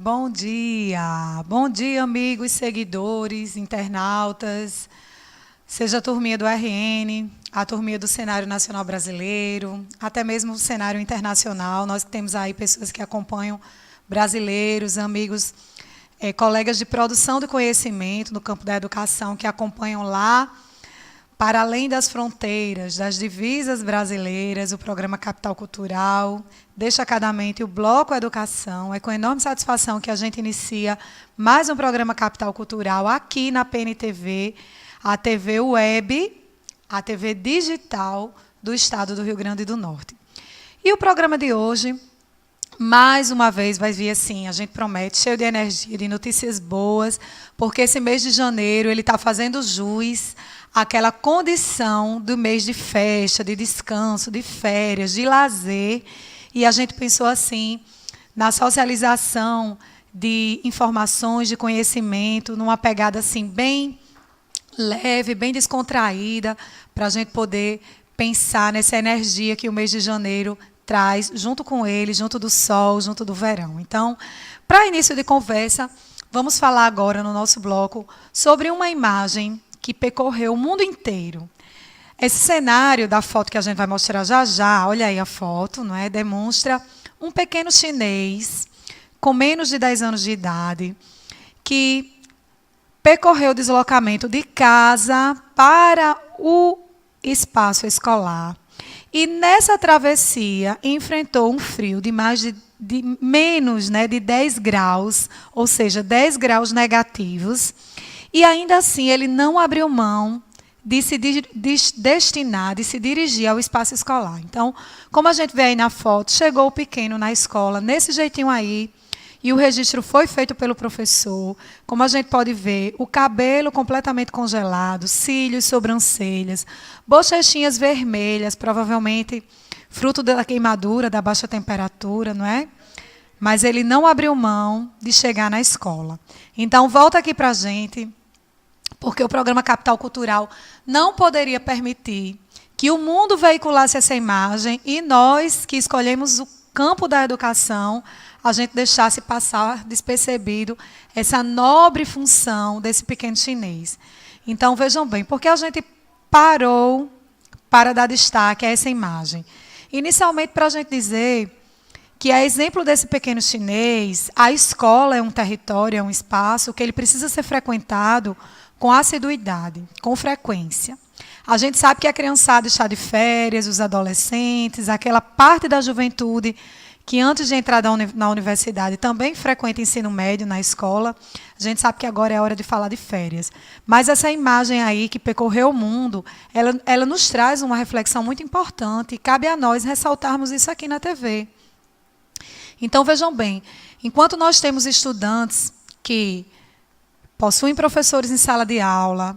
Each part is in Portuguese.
Bom dia, amigos, seguidores, internautas, seja a turminha do RN, a turminha do cenário nacional brasileiro, até mesmo o cenário internacional. Nós temos aí pessoas que acompanham brasileiros, amigos, colegas de produção de conhecimento no campo da educação que acompanham lá, para além das fronteiras, das divisas brasileiras, o programa Capital Cultural, destacadamente o Bloco Educação. É com enorme satisfação que a gente inicia mais um programa Capital Cultural aqui na PNTV, a TV Web, a TV digital do estado do Rio Grande do Norte. E o programa de hoje, mais uma vez, vai vir assim, a gente promete, cheio de energia, de notícias boas, porque esse mês de janeiro ele está fazendo jus àquela condição do mês de festa, de descanso, de férias, de lazer. E a gente pensou assim, na socialização de informações, de conhecimento, numa pegada assim bem leve, bem descontraída, para a gente poder pensar nessa energia que o mês de janeiro traz, junto com ele, junto do sol, junto do verão. Então, para início de conversa, vamos falar agora no nosso bloco sobre uma imagem que percorreu o mundo inteiro. Esse cenário da foto que a gente vai mostrar já já, olha aí a foto, não é? Demonstra um pequeno chinês com menos de 10 anos de idade que percorreu o deslocamento de casa para o espaço escolar. E nessa travessia enfrentou um frio de mais de menos, né, de 10 graus, ou seja, 10 graus negativos. E ainda assim ele não abriu mão de se destinar, de se dirigir ao espaço escolar. Então, como a gente vê aí na foto, chegou o pequeno na escola, nesse jeitinho aí, e o registro foi feito pelo professor. Como a gente pode ver, o cabelo completamente congelado, cílios, sobrancelhas, bochechinhas vermelhas, provavelmente fruto da queimadura, da baixa temperatura, não é? Mas ele não abriu mão de chegar na escola. Então, volta aqui para a gente, porque o programa Capital Cultural não poderia permitir que o mundo veiculasse essa imagem e nós, que escolhemos o campo da educação, a gente deixasse passar despercebido essa nobre função desse pequeno chinês. Então, vejam bem, por que a gente parou para dar destaque a essa imagem? Inicialmente, para a gente dizer que, a exemplo desse pequeno chinês, a escola é um território, é um espaço que ele precisa ser frequentado com assiduidade, com frequência. A gente sabe que a criançada está de férias, os adolescentes, aquela parte da juventude que antes de entrar na universidade também frequenta ensino médio na escola. A gente sabe que agora é hora de falar de férias. Mas essa imagem aí que percorreu o mundo, ela nos traz uma reflexão muito importante e cabe a nós ressaltarmos isso aqui na TV. Então, vejam bem, enquanto nós temos estudantes que possuem professores em sala de aula,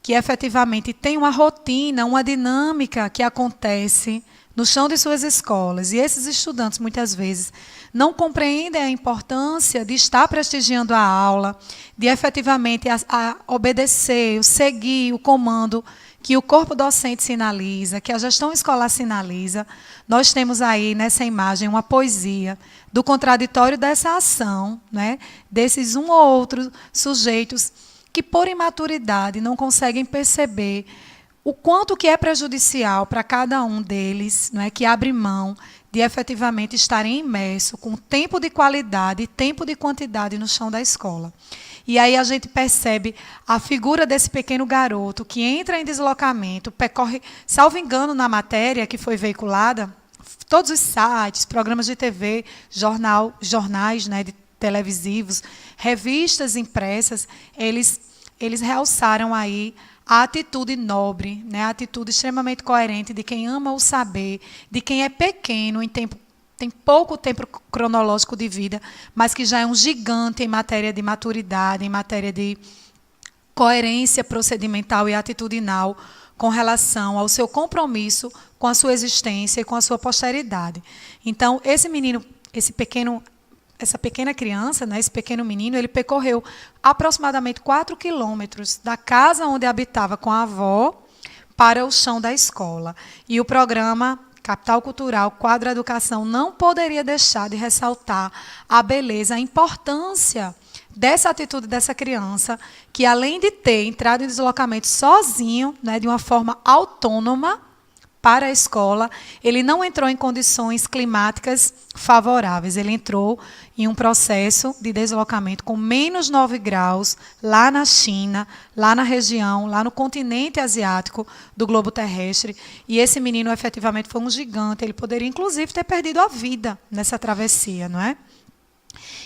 que efetivamente têm uma rotina, uma dinâmica que acontece no chão de suas escolas, e esses estudantes, muitas vezes, não compreendem a importância de estar prestigiando a aula, de efetivamente a obedecer, seguir o comando que o corpo docente sinaliza, que a gestão escolar sinaliza. Nós temos aí, nessa imagem, uma poesia do contraditório dessa ação, né, desses um ou outro sujeitos que, por imaturidade, não conseguem perceber o quanto que é prejudicial para cada um deles, não é, que abre mão de efetivamente estarem imersos com tempo de qualidade e tempo de quantidade no chão da escola. E aí a gente percebe a figura desse pequeno garoto que entra em deslocamento, percorre, salvo engano na matéria que foi veiculada, todos os sites, programas de TV, jornais, né, de televisivos, revistas impressas, eles realçaram aí a atitude nobre, né, a atitude extremamente coerente de quem ama o saber, de quem é pequeno, tem pouco tempo cronológico de vida, mas que já é um gigante em matéria de maturidade, em matéria de coerência procedimental e atitudinal com relação ao seu compromisso com a sua existência e com a sua posteridade. Então, essa pequena criança, né, esse pequeno menino, ele percorreu aproximadamente 4 quilômetros da casa onde habitava com a avó para o chão da escola. E o programa capital cultural, quadro educação, não poderia deixar de ressaltar a beleza, a importância dessa atitude dessa criança, que além de ter entrado em deslocamento sozinho, né, de uma forma autônoma para a escola, ele não entrou em condições climáticas favoráveis, ele entrou em um processo de deslocamento com menos 9 graus, lá na China, lá na região, lá no continente asiático do globo terrestre, e esse menino efetivamente foi um gigante, ele poderia inclusive ter perdido a vida nessa travessia, não é?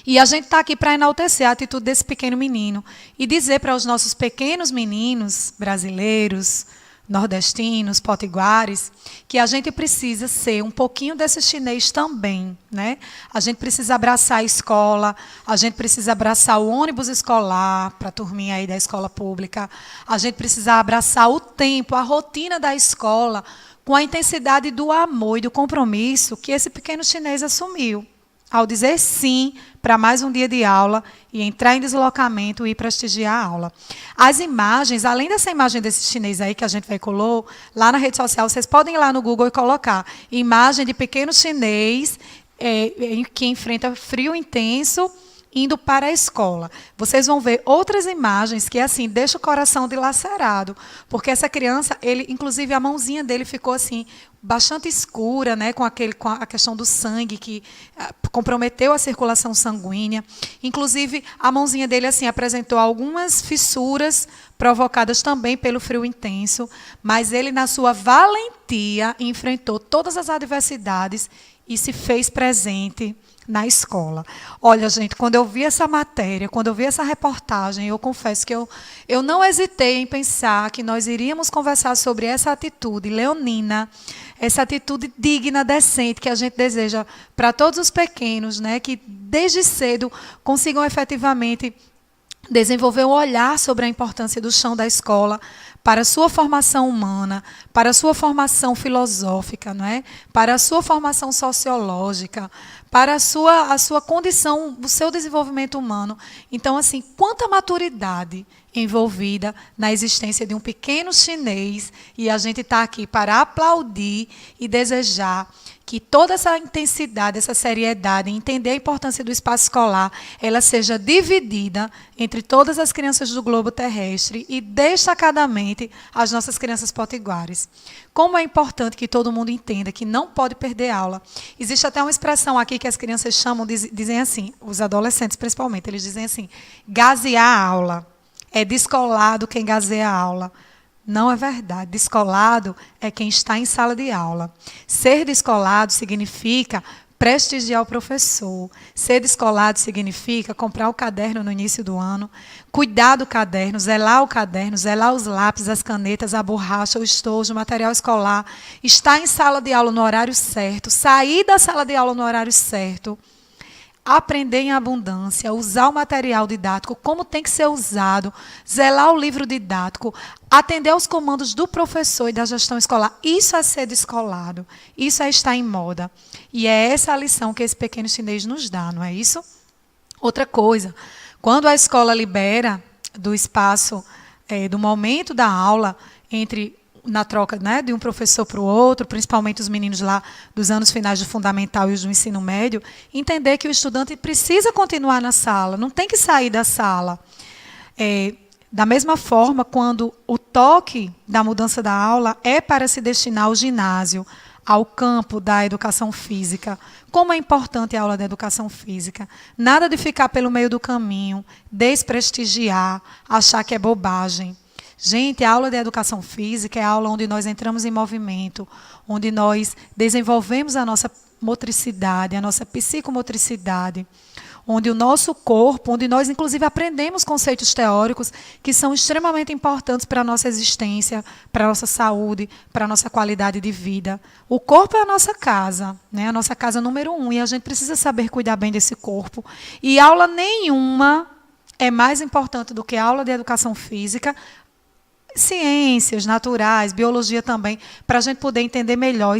E a gente está aqui para enaltecer a atitude desse pequeno menino e dizer para os nossos pequenos meninos brasileiros, nordestinos, potiguares, que a gente precisa ser um pouquinho desse chinês também, né? A gente precisa abraçar a escola, a gente precisa abraçar o ônibus escolar para a turminha aí da escola pública, a gente precisa abraçar o tempo, a rotina da escola, com a intensidade do amor e do compromisso que esse pequeno chinês assumiu, ao dizer sim para mais um dia de aula e entrar em deslocamento e prestigiar a aula. As imagens, além dessa imagem desse chinês aí que a gente veiculou, lá na rede social, vocês podem ir lá no Google e colocar imagem de pequeno chinês que enfrenta frio intenso indo para a escola. Vocês vão ver outras imagens que, assim, deixa o coração dilacerado, porque essa criança, ele, inclusive, a mãozinha dele ficou, assim, bastante escura, né, com a questão do sangue, que comprometeu a circulação sanguínea. Inclusive, a mãozinha dele, assim, apresentou algumas fissuras provocadas também pelo frio intenso, mas ele, na sua valentia, enfrentou todas as adversidades e se fez presente na escola. Olha, gente, quando eu vi essa matéria, quando eu vi essa reportagem, eu confesso que eu não hesitei em pensar que nós iríamos conversar sobre essa atitude leonina, essa atitude digna, decente, que a gente deseja para todos os pequenos, né, que desde cedo consigam efetivamente desenvolver um olhar sobre a importância do chão da escola para a sua formação humana, para a sua formação filosófica, não é? Para a sua formação sociológica, para a sua condição, o seu desenvolvimento humano. Então, assim, quanta maturidade envolvida na existência de um pequeno chinês, e a gente está aqui para aplaudir e desejar que toda essa intensidade, essa seriedade, entender a importância do espaço escolar, ela seja dividida entre todas as crianças do globo terrestre e, destacadamente, as nossas crianças potiguares. Como é importante que todo mundo entenda que não pode perder aula. Existe até uma expressão aqui que as crianças chamam, dizem assim, os adolescentes principalmente, eles dizem assim, gazear a aula. É descolado quem gazeia a aula. Não é verdade. Descolado é quem está em sala de aula. Ser descolado significa prestigiar o professor. Ser descolado significa comprar o caderno no início do ano, cuidar do caderno, zelar os lápis, as canetas, a borracha, o estojo, o material escolar, estar em sala de aula no horário certo, sair da sala de aula no horário certo, aprender em abundância, usar o material didático como tem que ser usado, zelar o livro didático, atender aos comandos do professor e da gestão escolar. Isso é ser descolado, isso é estar em moda. E é essa a lição que esse pequeno chinês nos dá, não é isso? Outra coisa, quando a escola libera do espaço, do momento da aula, na troca, né, de um professor para o outro, principalmente os meninos lá dos anos finais do fundamental e os do ensino médio, entender que o estudante precisa continuar na sala, não tem que sair da sala. Da mesma forma, quando o toque da mudança da aula é para se destinar ao ginásio, ao campo da educação física, como é importante a aula da educação física. Nada de ficar pelo meio do caminho, desprestigiar, achar que é bobagem. Gente, a aula de educação física é a aula onde nós entramos em movimento, onde nós desenvolvemos a nossa motricidade, a nossa psicomotricidade, onde o nosso corpo, onde nós inclusive aprendemos conceitos teóricos que são extremamente importantes para a nossa existência, para a nossa saúde, para a nossa qualidade de vida. O corpo é a nossa casa, né? A nossa casa número 1, e a gente precisa saber cuidar bem desse corpo. E aula nenhuma é mais importante do que a aula de educação física, ciências naturais, biologia também, para a gente poder entender melhor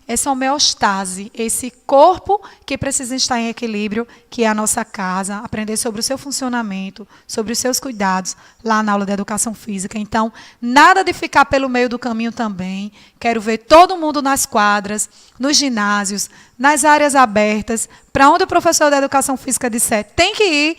essa homeostase, esse corpo que precisa estar em equilíbrio, que é a nossa casa, aprender sobre o seu funcionamento, sobre os seus cuidados, lá na aula de educação física. Então, nada de ficar pelo meio do caminho também. Quero ver todo mundo nas quadras, nos ginásios, nas áreas abertas, para onde o professor da educação física disser, tem que ir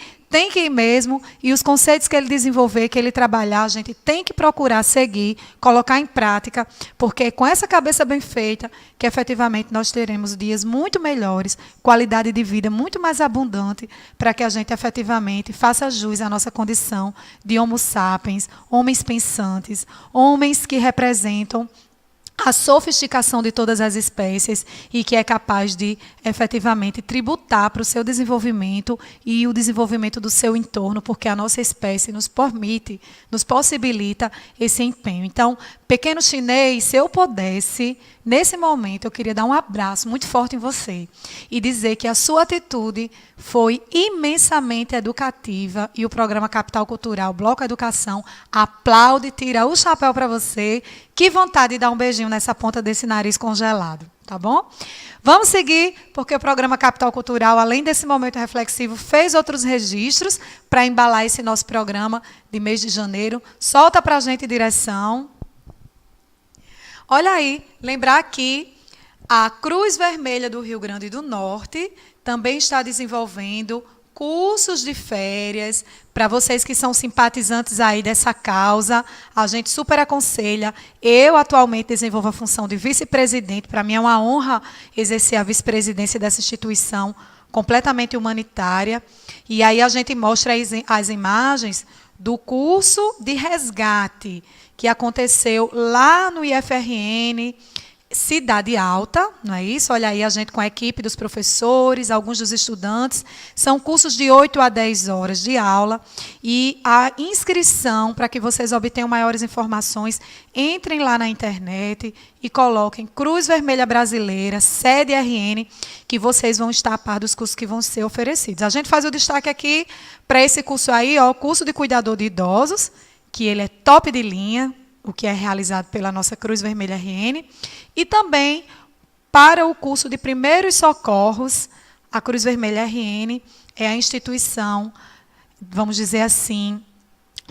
mesmo, e os conceitos que ele desenvolver, que ele trabalhar, a gente tem que procurar seguir, colocar em prática, porque é com essa cabeça bem feita que efetivamente nós teremos dias muito melhores, qualidade de vida muito mais abundante, para que a gente efetivamente faça jus à nossa condição de homo sapiens, homens pensantes, homens que representam a sofisticação de todas as espécies e que é capaz de, efetivamente, tributar para o seu desenvolvimento e o desenvolvimento do seu entorno, porque a nossa espécie nos permite, nos possibilita esse empenho. Então, pequeno chinês, se eu pudesse, nesse momento, eu queria dar um abraço muito forte em você e dizer que a sua atitude foi imensamente educativa e o programa Capital Cultural, Bloco Educação, aplaude, tira o chapéu para você. Que vontade de dar um beijinho nessa ponta desse nariz congelado, tá bom? Vamos seguir, porque o programa Capital Cultural, além desse momento reflexivo, fez outros registros para embalar esse nosso programa de mês de janeiro. Solta para a gente direção. Olha aí, lembrar aqui, a Cruz Vermelha do Rio Grande do Norte também está desenvolvendo cursos de férias para vocês que são simpatizantes aí dessa causa. A gente super aconselha. Eu atualmente desenvolvo a função de vice-presidente. Para mim é uma honra exercer a vice-presidência dessa instituição completamente humanitária. E aí a gente mostra as imagens do curso de resgate que aconteceu lá no IFRN, Cidade Alta, não é isso? Olha aí a gente com a equipe dos professores, alguns dos estudantes. São cursos de 8 a 10 horas de aula. E a inscrição, para que vocês obtenham maiores informações, entrem lá na internet e coloquem Cruz Vermelha Brasileira, sede RN, que vocês vão estar a par dos cursos que vão ser oferecidos. A gente faz o destaque aqui para esse curso aí, ó, o curso de cuidador de idosos, que ele é top de linha, o que é realizado pela nossa Cruz Vermelha RN, e também para o curso de primeiros socorros, a Cruz Vermelha RN é a instituição, vamos dizer assim,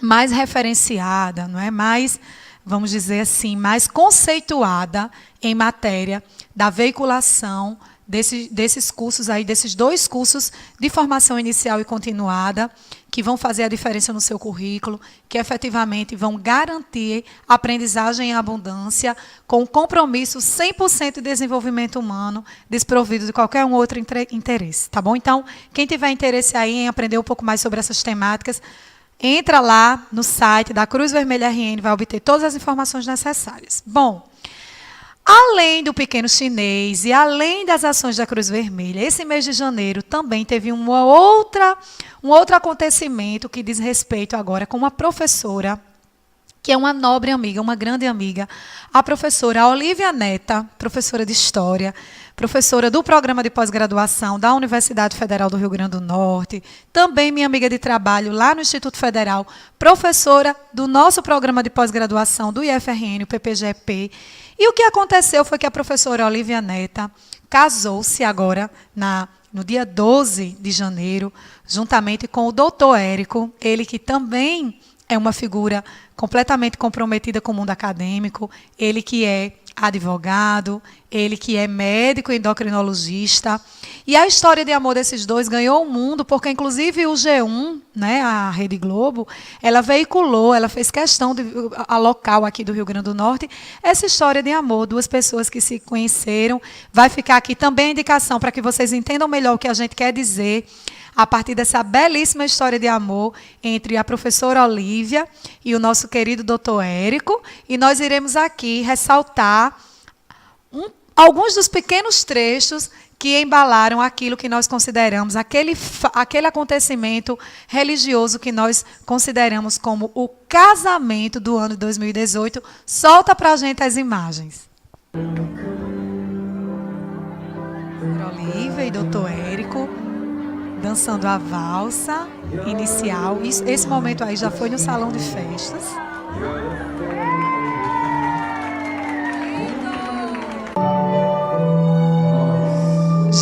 mais referenciada, não é? Mais, vamos dizer assim, mais conceituada em matéria da veiculação desses cursos aí, desses 2 cursos de formação inicial e continuada, que vão fazer a diferença no seu currículo, que efetivamente vão garantir aprendizagem em abundância, com compromisso 100% de desenvolvimento humano, desprovido de qualquer outro interesse, tá bom? Então, quem tiver interesse aí em aprender um pouco mais sobre essas temáticas, entra lá no site da Cruz Vermelha RN, vai obter todas as informações necessárias. Bom, além do pequeno chinês e além das ações da Cruz Vermelha, esse mês de janeiro também teve um outro acontecimento que diz respeito agora com uma professora, que é uma nobre amiga, uma grande amiga, a professora Olívia Neta, professora de História, professora do programa de pós-graduação da Universidade Federal do Rio Grande do Norte, também minha amiga de trabalho lá no Instituto Federal, professora do nosso programa de pós-graduação do IFRN, o PPGEP. E o que aconteceu foi que a professora Olívia Neta casou-se agora no dia 12 de janeiro, juntamente com o doutor Érico, ele que também é uma figura completamente comprometida com o mundo acadêmico, ele que é advogado, ele que é médico endocrinologista. E a história de amor desses dois ganhou o mundo, porque inclusive o G1, né, a Rede Globo, ela veiculou, ela fez questão a local aqui do Rio Grande do Norte, essa história de amor, 2 pessoas que se conheceram. Vai ficar aqui também a indicação para que vocês entendam melhor o que a gente quer dizer a partir dessa belíssima história de amor entre a professora Olívia e o nosso querido doutor Érico. E nós iremos aqui ressaltar alguns dos pequenos trechos que embalaram aquilo que nós consideramos, aquele acontecimento religioso que nós consideramos como o casamento do ano de 2018. Solta para a gente as imagens. Olívia e doutor Érico dançando a valsa inicial. Esse momento aí já foi no salão de festas.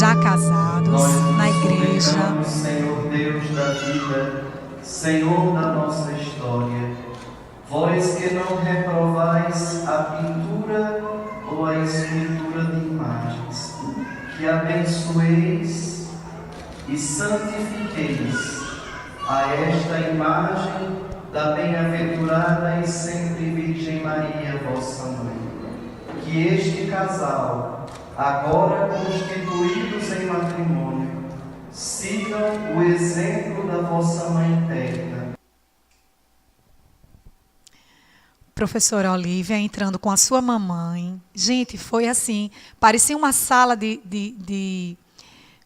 já casados na igreja. Senhor Deus da vida, Senhor da nossa história, vós que não reprovais a pintura ou a escultura de imagens, que abençoeis e santifiqueis a esta imagem da bem-aventurada e sempre Virgem Maria, vossa mãe. Que este casal, agora constituídos em matrimônio, sigam o exemplo da vossa mãe terna. Professora Olívia entrando com a sua mamãe. Gente, foi assim, parecia uma sala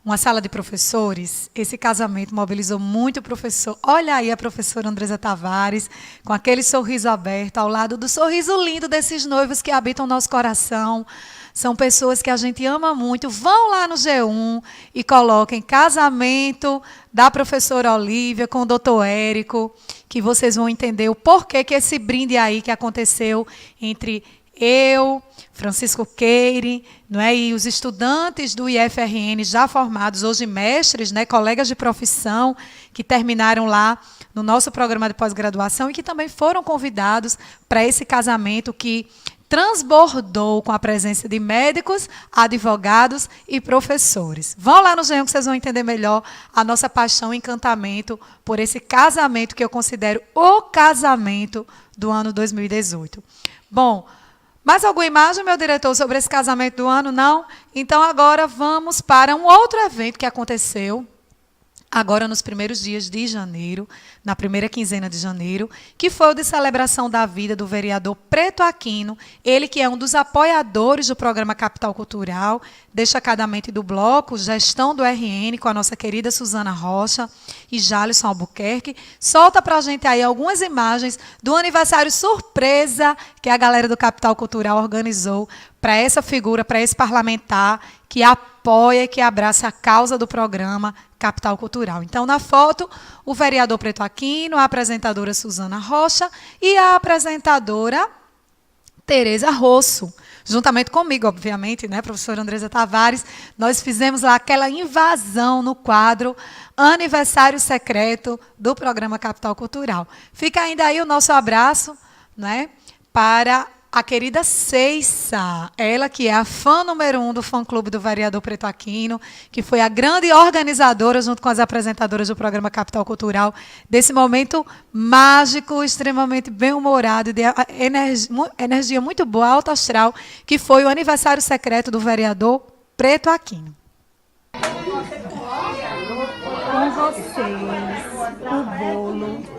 uma sala de professores. Esse casamento mobilizou muito o professor. Olha aí a professora Andresa Tavares, com aquele sorriso aberto, ao lado do sorriso lindo desses noivos que habitam nosso coração. São pessoas que a gente ama muito. Vão lá no G1 e coloquem casamento da professora Olívia com o doutor Érico, que vocês vão entender o porquê que esse brinde aí que aconteceu entre eu, Francisco Keire, não é? E os estudantes do IFRN já formados, hoje mestres, né? Colegas de profissão, que terminaram lá no nosso programa de pós-graduação e que também foram convidados para esse casamento que transbordou com a presença de médicos, advogados e professores. Vão lá no G1 que vocês vão entender melhor a nossa paixão e encantamento por esse casamento que eu considero o casamento do ano 2018. Bom, mais alguma imagem, meu diretor, sobre esse casamento do ano? Não? Então, agora vamos para um outro evento que aconteceu agora nos primeiros dias de janeiro, na primeira quinzena de janeiro, que foi o de celebração da vida do vereador Preto Aquino, ele que é um dos apoiadores do programa Capital Cultural, destacadamente do bloco Gestão do RN, com a nossa querida Suzana Rocha e Jalisson Albuquerque. Solta para a gente aí algumas imagens do aniversário surpresa que a galera do Capital Cultural organizou para essa figura, para esse parlamentar que apoia e que abraça a causa do programa Capital Cultural. Então, na foto, o vereador Preto Aquino, a apresentadora Suzana Rocha e a apresentadora Tereza Rosso. Juntamente comigo, obviamente, né, professora Andresa Tavares, nós fizemos lá aquela invasão no quadro Aniversário Secreto do programa Capital Cultural. Fica ainda aí o nosso abraço, né, para a querida Ceissa, ela que é a fã número 1 do fã-clube do vereador Preto Aquino, que foi a grande organizadora, junto com as apresentadoras do programa Capital Cultural, desse momento mágico, extremamente bem-humorado, de energia muito boa, alto astral, que foi o aniversário secreto do vereador Preto Aquino. Com vocês, o bolo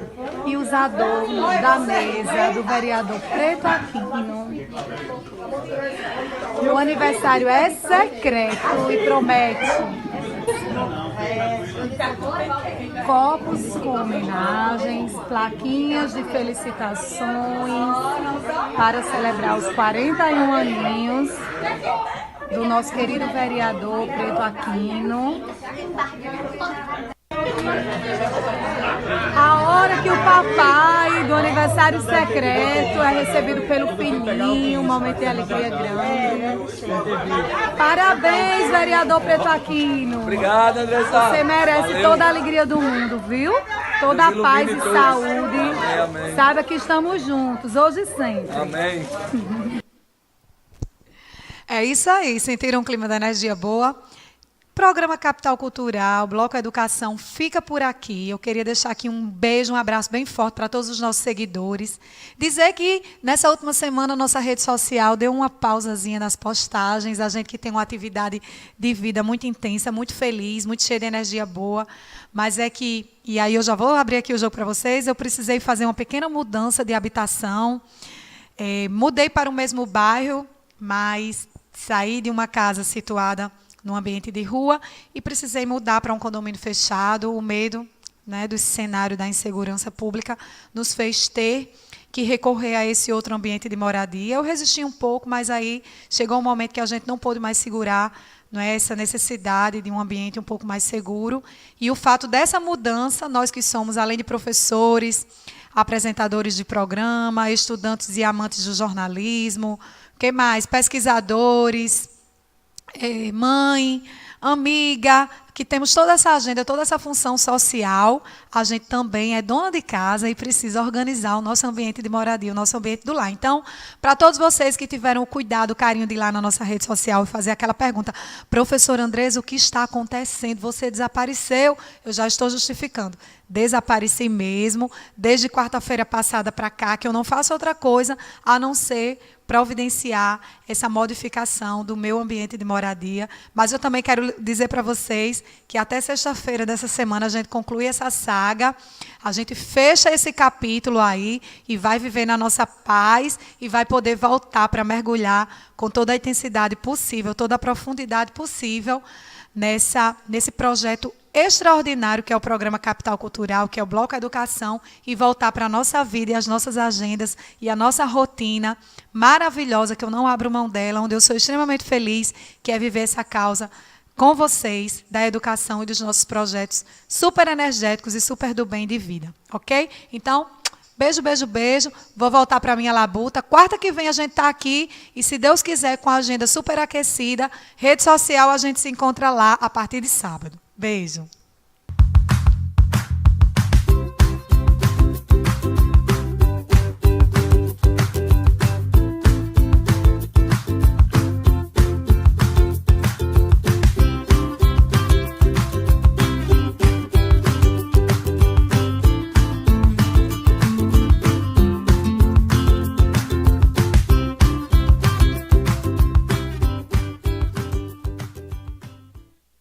e os adornos da mesa do vereador Preto Aquino. O aniversário é secreto e promete copos com homenagens, plaquinhas de felicitações para celebrar os 41 aninhos do nosso querido vereador Preto Aquino. A hora que o papai do aniversário secreto é recebido pelo filhinho, um momento de alegria grande. Parabéns, vereador Preto Aquino. Obrigado, Andressa. Você merece Valeu. toda a alegria do mundo, viu? Toda a paz e saúde. Amém. Saiba que estamos juntos, hoje e sempre. Amém. É isso aí, sentiram um clima da energia boa? Programa Capital Cultural, Bloco Educação, fica por aqui. Eu queria deixar aqui um beijo, um abraço bem forte para todos os nossos seguidores. Dizer que nessa última semana nossa rede social deu uma pausazinha nas postagens. A gente que tem uma atividade de vida muito intensa, muito feliz, muito cheia de energia boa. Mas é que, e aí eu já vou abrir aqui o jogo para vocês, eu precisei fazer uma pequena mudança de habitação. Mudei para o mesmo bairro, mas saí de uma casa situada no ambiente de rua e precisei mudar para um condomínio fechado. O medo, né, do cenário da insegurança pública nos fez ter que recorrer a esse outro ambiente de moradia. Eu resisti um pouco, mas aí chegou um momento que a gente não pôde mais segurar, não é, essa necessidade de um ambiente um pouco mais seguro. E o fato dessa mudança, nós que somos, além de professores, apresentadores de programa, estudantes e amantes do jornalismo, que mais? Pesquisadores, mãe, amiga, que temos toda essa agenda, toda essa função social, a gente também é dona de casa e precisa organizar o nosso ambiente de moradia, o nosso ambiente do lar. Então, para todos vocês que tiveram o cuidado, o carinho de ir lá na nossa rede social e fazer aquela pergunta, professor Andrés, o que está acontecendo? Você desapareceu? Eu já estou justificando. Desapareci mesmo, desde quarta-feira passada para cá, que eu não faço outra coisa a não ser providenciar essa modificação do meu ambiente de moradia. Mas eu também quero dizer para vocês que até sexta-feira dessa semana a gente conclui essa saga, a gente fecha esse capítulo aí e vai viver na nossa paz e vai poder voltar para mergulhar com toda a intensidade possível, toda a profundidade possível nesse projeto extraordinário que é o Programa Capital Cultural, que é o Bloco Educação, e voltar para a nossa vida e as nossas agendas e a nossa rotina maravilhosa, que eu não abro mão dela, onde eu sou extremamente feliz, que é viver essa causa com vocês, da educação e dos nossos projetos super energéticos e super do bem de vida, ok? Então, beijo, beijo, beijo. Vou voltar para a minha labuta. Quarta que vem a gente está aqui e, se Deus quiser, com a agenda super aquecida, rede social, a gente se encontra lá a partir de sábado. Beijo.